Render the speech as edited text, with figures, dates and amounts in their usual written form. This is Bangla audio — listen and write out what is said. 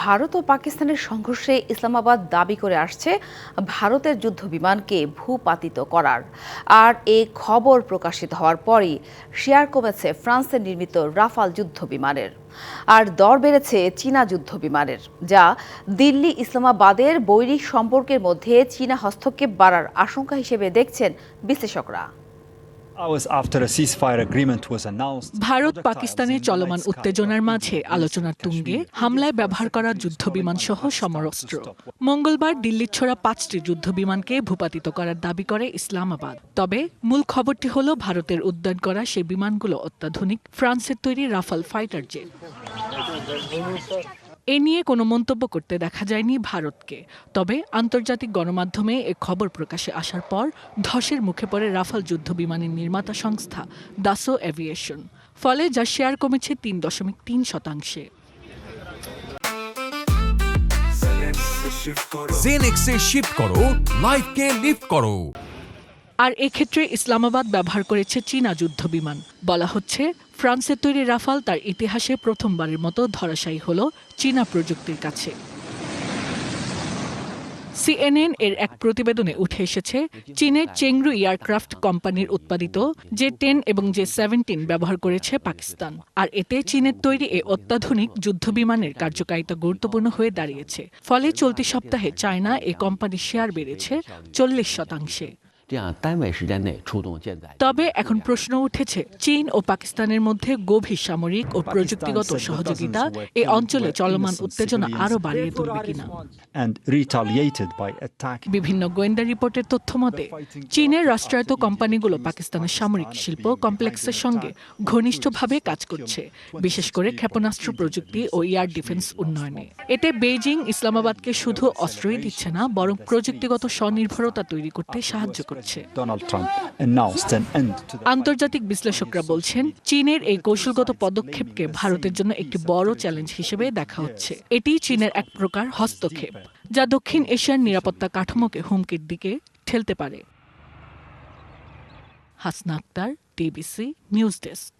ভারত ও পাকিস্তানের সংঘর্ষে ইসলামাবাদ দাবি করে আসছে ভারতের যুদ্ধবিমানকে ভূপাতিত করার। আর এই খবর প্রকাশিত হওয়ার পরই শেয়ার কমেছে ফ্রান্সের নির্মিত রাফাল যুদ্ধবিমানের। আর দর বেড়েছে চীনা যুদ্ধবিমানের, যা দিল্লি ইসলামাবাদের বৈরিক সম্পর্কের মধ্যে চীনা হস্তক্ষেপ বাড়ার আশঙ্কা হিসেবে দেখছেন বিশ্লেষকরা। ভারত পাকিস্তানের চলমান উত্তেজনার মাঝে আলোচনার তুঙ্গে হামলায় ব্যবহার করা যুদ্ধবিমান সহ সমরাস্ত্র। মঙ্গলবার দিল্লির ছোড়া 5টি যুদ্ধবিমানকে ভূপাতিত করার দাবি করে ইসলামাবাদ। তবে মূল খবরটি হলো ভারতের উদ্যান করা সেই বিমানগুলো অত্যাধুনিক ফ্রান্সের তৈরি রাফাল ফাইটার জেট। এ নিয়ে কোনো মন্তব্য করতে দেখা যায়নি ভারতকে। তবে আন্তর্জাতিক গণমাধ্যমে এ খবর প্রকাশে আসার পর ধসের মুখে পড়ে রাফাল যুদ্ধবিমানের নির্মাতা সংস্থা দাসো এভিয়েশন। ফলে যা শেয়ার কমেছে 3.3%। জেনেক্সে শিফট করো, লাইফকে লিফট করো। আর এক্ষেত্রে ইসলামাবাদ ব্যবহার করেছে চীনা যুদ্ধবিমান। বলা হচ্ছে ফ্রান্সের তৈরি রাফাল তার ইতিহাসে প্রথমবারের মতো ধরাশায়ী হল চীনা প্রযুক্তির কাছে। সিএনএন এর এক প্রতিবেদনে উঠে এসেছে চীনের চেংরু এয়ারক্রাফট কোম্পানির উৎপাদিত জে-10 এবং জে-17 ব্যবহার করেছে পাকিস্তান। আর এতে চীনের তৈরি এই অত্যাধুনিক যুদ্ধবিমানের কার্যকারিতা গুরুত্বপূর্ণ হয়ে দাঁড়িয়েছে। ফলে চলতি সপ্তাহে চায়না এই কোম্পানির শেয়ার বেড়েছে 40%। তবে এখন প্রশ্ন উঠেছে, চীন ও পাকিস্তানের মধ্যে গভীর সামরিক ও প্রযুক্তিগত সহযোগিতা এই অঞ্চলে চলমান উত্তেজনা আরও বাড়িয়ে তুলবে কিনা। বিভিন্ন গোয়েন্দা রিপোর্টের তথ্য মতে চীনের রাষ্ট্রায়ত্ত কোম্পানিগুলো পাকিস্তানের সামরিক শিল্প কমপ্লেক্সের সঙ্গে ঘনিষ্ঠভাবে কাজ করছে, বিশেষ করে ক্ষেপণাস্ত্র প্রযুক্তি ও এয়ার ডিফেন্স উন্নয়নে। এতে বেইজিং ইসলামাবাদকে শুধু অস্ত্রই দিচ্ছে না, বরং প্রযুক্তিগত স্বনির্ভরতা তৈরি করতে সাহায্য করছে। আন্তর্জাতিক বিশ্লেষকরা বলছেন, চীনের এই কৌশলগত পদক্ষেপকে ভারতের জন্য একটি বড় চ্যালেঞ্জ হিসেবে দেখা হচ্ছে। এটি চীনের এক প্রকার হস্তক্ষেপ, যা দক্ষিণ এশিয়ার নিরাপত্তা কাঠামোকে হুমকির দিকে ঠেলতে পারে। Hasna Akter, TBC news desk.